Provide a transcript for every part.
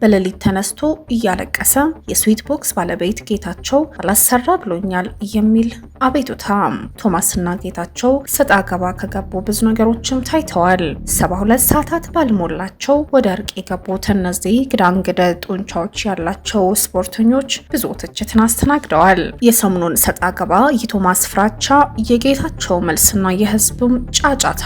በሌሊት ተነስቶ እያለቀሰ የስዊት ቦክስ ባለቤት ጌታቸው አላሰራ ብሎኛል የሚል አቤቱታ። ቶማስና ጌታቸው ሰጣ ገባ ከገቡ ብዙ ነገሮችም ታይተዋል። 72 ሰዓታት ባልሞላቸው ወደ እርቅ የገቡት እነዚህ ግዳንግደ ጡንቻዎች ያላቸው ስፖርተኞች ብዙ ትችትን አስተናግደዋል። የሰሞኑን ሰጣ ገባ የቶማስ ፍራቻ፣ የጌታቸው መልስና የህዝቡም ጫጫታ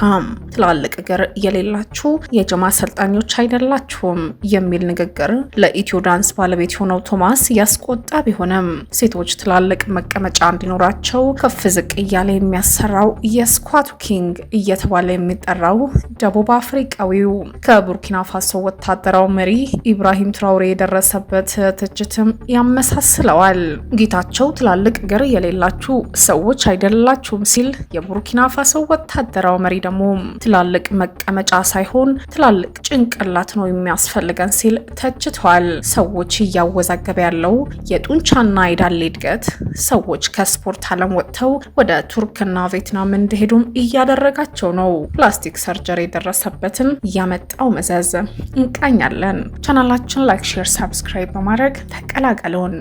ትላልቅ እግር የሌላችሁ የጅማ አሰልጣኞች አይደላችሁም የሚል ንግግር ለኢትዮ ዳንስ ባለቤት የሆነው ቶማስ ያስቆጣ ቢሆንም ሴቶች ትላልቅ መቀመጫ እንዲኖራቸው ከፍ ዝቅ እያለ የሚያሰራው የስኳቱ ኪንግ እየተባለ የሚጠራው ደቡብ አፍሪካዊው ከቡርኪና ፋሶ ወታደራዊ መሪ ኢብራሂም ትራውሬ የደረሰበት ትችትም ያመሳስለዋል። ጌታቸው ትላልቅ እግር የሌላችሁ ሰዎች አይደላችሁም ሲል፣ የቡርኪና ፋሶ ወታደራዊ መሪ ደግሞ ትላልቅ መቀመጫ ሳይሆን ትላልቅ ጭንቅላት ነው የሚያስፈልገን ሲል ተችቷል። ሰዎች እያወዛገበ ያለው የጡንቻና የዳሌ እድገት ሰዎች ከስፖርት ዓለም ወጥተው ወደ ቱርክና ቬትናም እንዲሄዱም እያደረጋቸው ነው። ፕላስቲክ ሰርጀሪ የደረሰበትን ያመጣው መዘዝ እንቃኛለን። ቻናላችን ላይክ፣ ሼር፣ ሰብስክራይብ በማድረግ ተቀላቀሉን።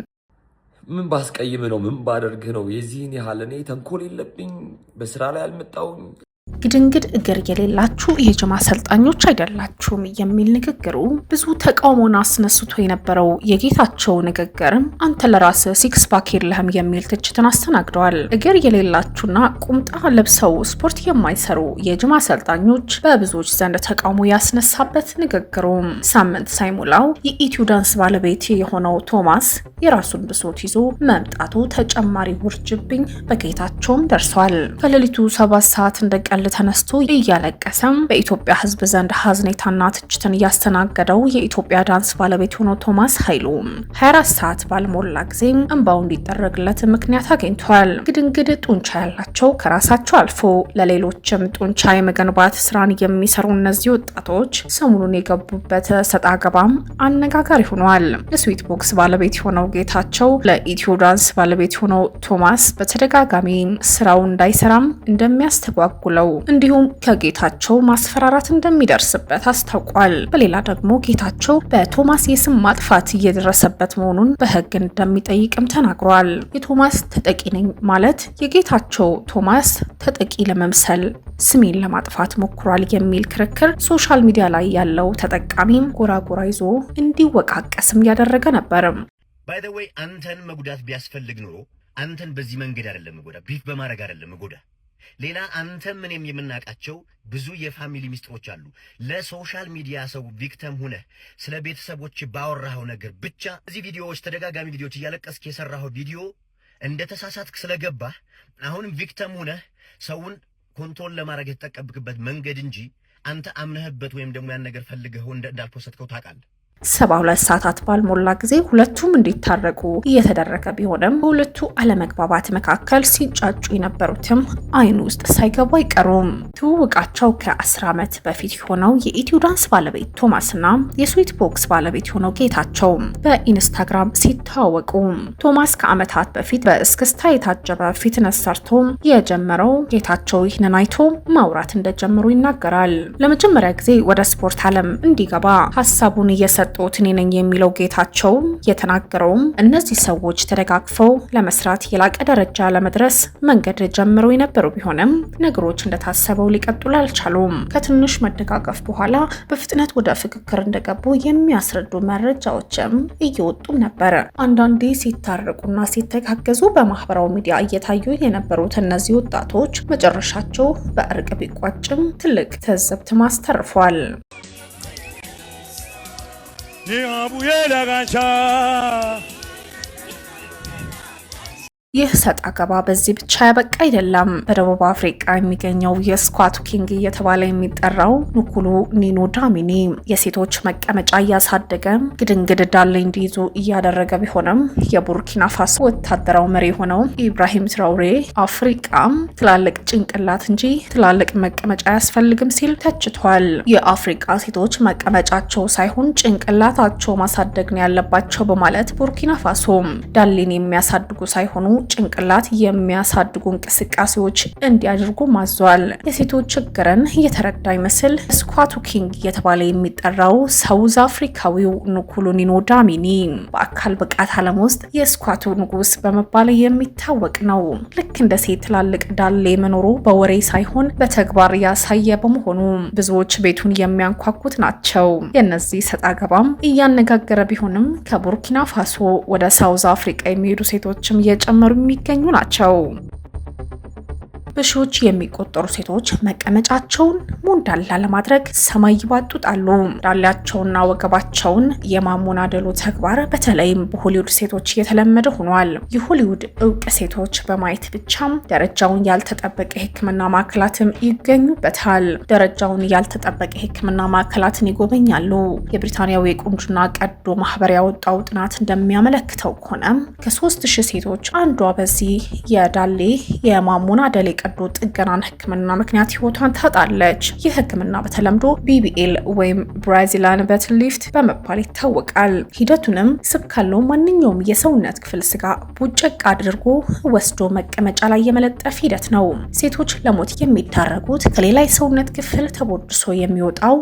ምን ባስቀይም ነው? ምን ባደርግ ነው? የዚህን ያህል እኔ ተንኮል የለብኝ፣ በስራ ላይ አልመጣውኝ። ግድንግድ እግር የሌላችሁ የጅማ አሰልጣኞች አይደላችሁም የሚል ንግግሩ ብዙ ተቃውሞን አስነስቶ የነበረው የጌታቸው ንግግር አንተ ለራስ ሲክስ ፓክ የለህም የሚል ትችትን አስተናግደዋል። እግር የሌላችሁና ቁምጣ ለብሰው ስፖርት የማይሰሩ የጅማ አሰልጣኞች በብዙዎች ዘንድ ተቃውሞ ያስነሳበት ንግግሩ ሳምንት ሳይሞላው የኢትዮ ዳንስ ባለቤት የሆነው ቶማስ የራሱን ብሶት ይዞ መምጣቱ ተጨማሪ ውርጅብኝ በጌታቸውም ደርሷል። ከሌሊቱ 7 ሰዓት እንደቀል ተነስቶ እያለቀሰም በኢትዮጵያ ሕዝብ ዘንድ ሀዘኔታና ትችትን እያስተናገደው የኢትዮጵያ ዳንስ ባለቤት ሆኖ ቶማስ ኃይሉ 24 ሰዓት ባልሞላ ጊዜ እንባው እንዲጠረግለት ምክንያት አግኝቷል። ግድንግድ ጡንቻ ያላቸው ከራሳቸው አልፎ ለሌሎችም ጡንቻ የመገንባት ስራን የሚሰሩ እነዚህ ወጣቶች ሰሞኑን የገቡበት ሰጣ ገባም አነጋጋሪ ሆኗል። የስዊት ቦክስ ባለቤት የሆነው ጌታቸው ለኢትዮ ዳንስ ባለቤት የሆነው ቶማስ በተደጋጋሚ ስራው እንዳይሰራም እንደሚያስተጓጉለው እንዲሁም ከጌታቸው ማስፈራራት እንደሚደርስበት አስታውቋል። በሌላ ደግሞ ጌታቸው በቶማስ የስም ማጥፋት እየደረሰበት መሆኑን በህግ እንደሚጠይቅም ተናግሯል። የቶማስ ተጠቂ ነኝ ማለት የጌታቸው ቶማስ ተጠቂ ለመምሰል ስሜን ለማጥፋት ሞክሯል የሚል ክርክር ሶሻል ሚዲያ ላይ ያለው ተጠቃሚም ጎራጎራ ይዞ እንዲወቃቀስም ያደረገ ነበር። ባይ ዘ ዌይ አንተን መጉዳት ቢያስፈልግ ኖሮ አንተን በዚህ መንገድ አይደለም መጎዳ፣ ቢፍ በማድረግ አይደለም መጎዳ። ሌላ አንተም ምንም የምናቃቸው ብዙ የፋሚሊ ሚስጥሮች አሉ። ለሶሻል ሚዲያ ሰው ቪክተም ሆነ ስለ ቤተሰቦች ባወራው ነገር ብቻ እዚህ ቪዲዮዎች ተደጋጋሚ ቪዲዮዎች እያለቀስክ የሰራው ቪዲዮ እንደተሳሳትክ ስለገባህ አሁንም ቪክተም ሆነ ሰውን ኮንትሮል ለማድረግ የተጠቀምክበት መንገድ እንጂ አንተ አምነህበት ወይም ደግሞ ያን ነገር ፈልገው እንዳልፖስተከው ታውቃለህ። 72 ሰዓታት ባልሞላ ጊዜ ሁለቱም እንዲታረቁ እየተደረገ ቢሆንም በሁለቱ አለመግባባት መካከል ሲጫጩ የነበሩትም አይን ውስጥ ሳይገቡ አይቀሩም። ትውውቃቸው ከ10 ዓመት በፊት የሆነው የኢትዮ ዳንስ ባለቤት ቶማስና የስዊት ቦክስ ባለቤት የሆነው ጌታቸው በኢንስታግራም ሲተዋወቁ ቶማስ ከዓመታት በፊት በእስክስታ የታጀበ ፊትነስ ሰርቶ የጀመረው ጌታቸው ይህንን አይቶ ማውራት እንደጀመሩ ይናገራል። ለመጀመሪያ ጊዜ ወደ ስፖርት ዓለም እንዲገባ ሀሳቡን እየሰጠ እኔ ነኝ የሚለው ጌታቸው የተናገረውም እነዚህ ሰዎች ተደጋግፈው ለመስራት የላቀ ደረጃ ለመድረስ መንገድ ጀምረው የነበሩ ቢሆንም ነገሮች እንደታሰበው ሊቀጥሉ አልቻሉም። ከትንሽ መደጋገፍ በኋላ በፍጥነት ወደ ፍክክር እንደገቡ የሚያስረዱ መረጃዎችም እየወጡም ነበር። አንዳንዴ ሲታረቁና ሲተጋገዙ በማህበራዊ ሚዲያ እየታዩ የነበሩት እነዚህ ወጣቶች መጨረሻቸው በእርቅ ቢቋጭም ትልቅ ትዝብት ማስተርፏል። ይህ ሰጣ ገባ በዚህ ብቻ ያበቃ አይደለም። በደቡብ አፍሪካ የሚገኘው የስኳቱ ኪንግ እየተባለ የሚጠራው ኑኩሉ ኒኖ ዳሚኒ የሴቶች መቀመጫ እያሳደገ ግድንግድ ዳሌ እንዲይዙ እያደረገ ቢሆንም የቡርኪና ፋሶ ወታደራዊ መሪ የሆነው ኢብራሂም ትራውሬ አፍሪካ ትላልቅ ጭንቅላት እንጂ ትላልቅ መቀመጫ አያስፈልግም ሲል ተችቷል። የአፍሪካ ሴቶች መቀመጫቸው ሳይሆን ጭንቅላታቸው ማሳደግ ነው ያለባቸው በማለት ቡርኪና ፋሶ ዳሌን የሚያሳድጉ ሳይሆኑ ጭንቅላት የሚያሳድጉ እንቅስቃሴዎች እንዲያደርጉ ማዟል። የሴቶች ችግርን የተረዳ ይመስል ስኳቱ ኪንግ እየተባለ የሚጠራው ሳውዝ አፍሪካዊው ንኩሉኒኖ ዳሚኒ በአካል ብቃት ዓለም ውስጥ የስኳቱ ንጉስ በመባል የሚታወቅ ነው። ልክ እንደ ሴት ትላልቅ ዳሌ መኖሩ በወሬ ሳይሆን በተግባር ያሳየ በመሆኑ ብዙዎች ቤቱን የሚያንኳኩት ናቸው። የነዚህ ሰጣ ገባም እያነጋገረ ቢሆንም ከቡርኪና ፋሶ ወደ ሳውዝ አፍሪካ የሚሄዱ ሴቶችም እየጨመሩ የሚገኙ ናቸው። በሺዎች የሚቆጠሩ ሴቶች መቀመጫቸውን ሞንዳላ ለማድረግ ሰማይ ይባጡጣሉ። ዳሌያቸውና ወገባቸውን የማሞናደሉ ተግባር በተለይም በሆሊውድ ሴቶች የተለመደ ሆኗል። የሆሊውድ እውቅ ሴቶች በማየት ብቻም ደረጃውን ያልተጠበቀ የሕክምና ማዕከላትም ይገኙበታል። ደረጃውን ያልተጠበቀ የሕክምና ማዕከላትን ይጎበኛሉ። የብሪታንያው የቁንጅና ቀዶ ማህበር ያወጣው ጥናት እንደሚያመለክተው ከሆነ ከ3000 ሴቶች አንዷ በዚህ የዳሌ የማሞናደል ቀዶ ጥገናን ህክምና ምክንያት ህይወቷን ታጣለች። ይህ ህክምና በተለምዶ BBL ወይም ብራዚሊያን በት ሊፍት በመባል ይታወቃል። ሂደቱንም ስብ ካለው ማንኛውም የሰውነት ክፍል ስጋ ቡጭቅ አድርጎ ወስዶ መቀመጫ ላይ የመለጠፍ ሂደት ነው። ሴቶች ለሞት የሚዳረጉት ከሌላ የሰውነት ክፍል ተቦድሶ የሚወጣው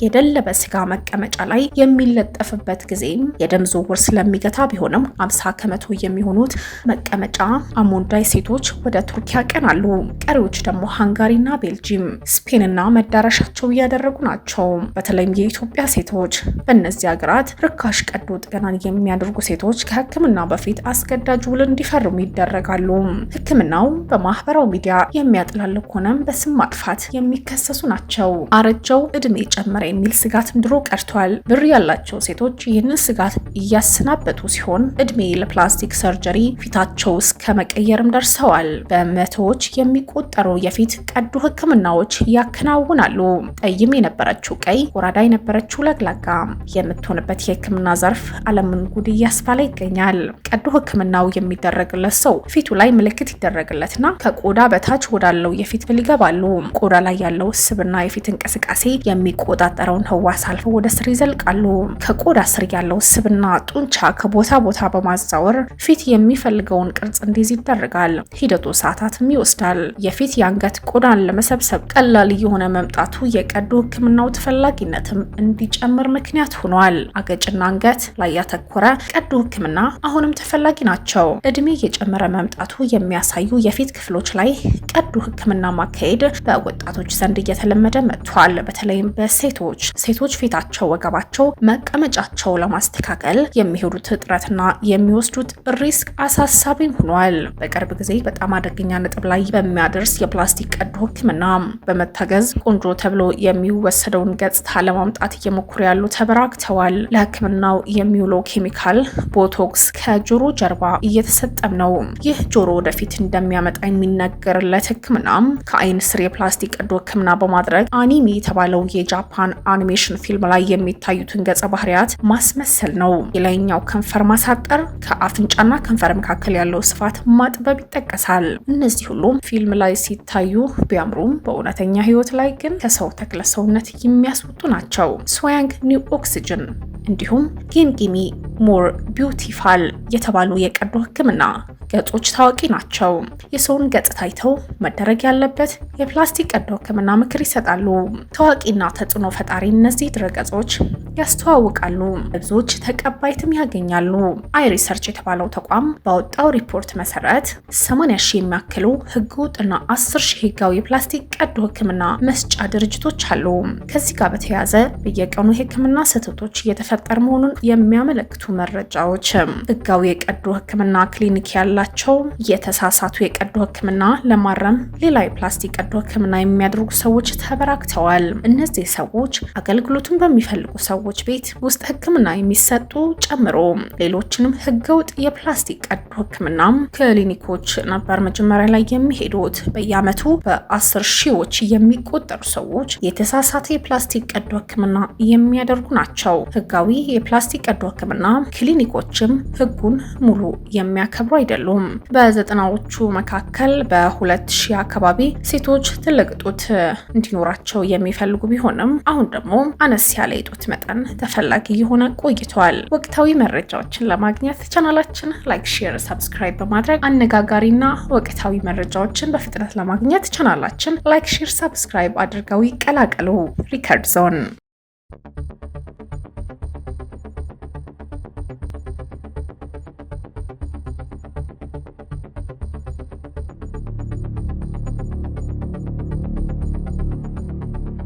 የደለበ ስጋ መቀመጫ ላይ የሚለጠፍበት ጊዜም የደም ዝውውር ስለሚገታ ቢሆንም 50 ከመቶ የሚሆኑት መቀመጫ አሞንዳይ ሴቶች ወደ ቱርክ ያቀናሉ። ቀሪዎች ደግሞ ሃንጋሪና ቤልጂየም፣ ስፔንና መዳረሻቸው እያደረጉ ናቸው። በተለይም የኢትዮጵያ ሴቶች በእነዚህ ሀገራት ርካሽ ቀዶ ጥገናን የሚያደርጉ ሴቶች ከህክምና በፊት አስገዳጅ ውል እንዲፈርሙ ይደረጋሉ። ህክምናው በማህበራዊ ሚዲያ የሚያጥላልቅ ሆነም በስም ማጥፋት የሚከሰሱ ናቸው። አረጀው እድሜ ጨመረ የሚል ስጋትም ድሮ ቀርቷል። ብር ያላቸው ሴቶች ይህንን ስጋት እያሰናበቱ ሲሆን እድሜ ለፕላስቲክ ሰርጀሪ ፊታቸው እስከ መቀየርም ደርሰዋል። በመቶዎች የሚቆጠሩ የፊት ቀዶ ህክምናዎች ያከናውናሉ። ጠይም የነበረችው ቀይ፣ ጎራዳ የነበረችው ለግላጋ የምትሆንበት የህክምና ዘርፍ ዓለምን ጉድ እያስባለ ይገኛል። ቀዶ ህክምናው የሚደረግለት ሰው ፊቱ ላይ ምልክት ይደረግለትና ከቆዳ በታች ወዳለው የፊት ክፍል ይገባሉ። ቆዳ ላይ ያለው ስብና የፊት እንቅስቃሴ የሚቆጣጠረውን ህዋስ አልፈው ወደ ስር ይዘልቃሉ። ከቆዳ ስር ያለው ስብና ጡንቻ ከቦታ ቦታ በማዛወር ፊት የሚፈልገውን ቅርጽ እንዲይዝ ይደረጋል። ሂደቱ ሰዓታትም ይወስዳል። የፊት የአንገት ቆዳን ለመሰብሰብ ቀላል የሆነ መምጣቱ የቀዶ ህክምናው ተፈላጊነትም እንዲጨምር ምክንያት ሆኗል። አገጭና አንገት ላይ ያተኮረ ቀዶ ህክምና አሁንም ተፈላጊ ናቸው። እድሜ የጨመረ መምጣቱ የሚያሳዩ የፊት ክፍሎች ላይ ቀዶ ህክምና ማካሄድ በወጣቶች ዘንድ እየተለመደ መጥቷል። በተለይም ሴቶች ፊታቸው፣ ወገባቸው፣ መቀመጫቸው ለማስተካከል የሚሄዱት ጥረትና የሚወስዱት ሪስክ አሳሳቢም ሆኗል። በቅርብ ጊዜ በጣም አደገኛ ነጥብ ላይ በሚያደርስ የፕላስቲክ ቀዶ ህክምና በመታገዝ ቆንጆ ተብሎ የሚወሰደውን ገጽታ ለማምጣት እየሞከሩ ያሉ ተበራክተዋል። ለህክምናው የሚውለው ኬሚካል ቦቶክስ ከጆሮ ጀርባ እየተሰጠም ነው። ይህ ጆሮ ወደፊት እንደሚያመጣ የሚነገርለት ህክምና ከአይን ስር የፕላስቲክ ቀዶ ህክምና በማድረግ አኒሜ የተባለው የጃፓን አኒሜሽን ፊልም ላይ የሚታዩትን ገጸ ባህሪያት ማስመሰል ነው። የላይኛው ከንፈር ማሳጠር፣ ከአፍንጫና ከንፈር መካከል ያለው ስፋት ማጥበብ ይጠቀሳል። እነዚህ ሁሉም ፊልም ላይ ሲታዩ ቢያምሩም በእውነተኛ ህይወት ላይ ግን ከሰው ተክለ ሰውነት የሚያስወጡ ናቸው። ስዋንግ ኒው ኦክሲጅን እንዲሁም ጊንጊሚ ሞር ቢዩቲፋል የተባሉ የቀዶ ህክምና ገጾች ታዋቂ ናቸው። የሰውን ገጽታ አይተው መደረግ ያለበት የፕላስቲክ ቀዶ ህክምና ምክር ይሰጣሉ። ታዋቂና ተጽዕኖ ፈጣሪ እነዚህ ድረገጾች ያስተዋውቃሉ፣ ብዙዎች ተቀባይትም ያገኛሉ። አይሪሰርች የተባለው ተቋም ባወጣው ሪፖርት መሰረት 80,000 የሚያክሉ ህገወጥና 10,000 ህጋዊ የፕላስቲክ ቀዶ ህክምና መስጫ ድርጅቶች አሉ። ከዚህ ጋር በተያያዘ በየቀኑ የህክምና ስህተቶች እየተፈጠሩ መሆኑን የሚያመለክቱ መረጃዎች ህጋዊ የቀዶ ህክምና ክሊኒክ ያላቸው የተሳሳቱ የቀዶ ህክምና ለማረም ሌላ የፕላስቲክ ቀዶ ህክምና የሚያደርጉ ሰዎች ተበራክተዋል። እነዚህ ሰዎች አገልግሎቱን በሚፈልጉ ሰዎች ቤት ውስጥ ህክምና የሚሰጡ ጨምሮ ሌሎችንም ህገወጥ የፕላስቲክ ቀዶ ህክምና ክሊኒኮች ነበር መጀመሪያ ላይ የሚሄዱት። በየአመቱ በ10 ሺዎች የሚቆጠሩ ሰዎች የተሳሳተ የፕላስቲክ ቀዶ ህክምና የሚያደርጉ ናቸው። ህጋዊ የፕላስቲክ ቀዶ ህክምና ክሊኒኮችም ህጉን ሙሉ የሚያከብሩ አይደሉም። በ90ዎቹ መካከል በ2000 አካባቢ ሴቶች ትልቅ ጡት እንዲኖራቸው የሚፈልጉ ቢሆንም አሁን ደግሞ አነስ ያለ የጡት መጠን ተፈላጊ የሆነ ቆይቷል። ወቅታዊ መረጃዎችን ለማግኘት ቻናላችን ላይክ፣ ሼር፣ ሰብስክራይብ በማድረግ አነጋጋሪና ወቅታዊ መረጃዎችን በፍጥነት ለማግኘት ቻናላችን ላይክ፣ ሼር፣ ሰብስክራይብ አድርገው ይቀላቀሉ። ሪከርድ ዞን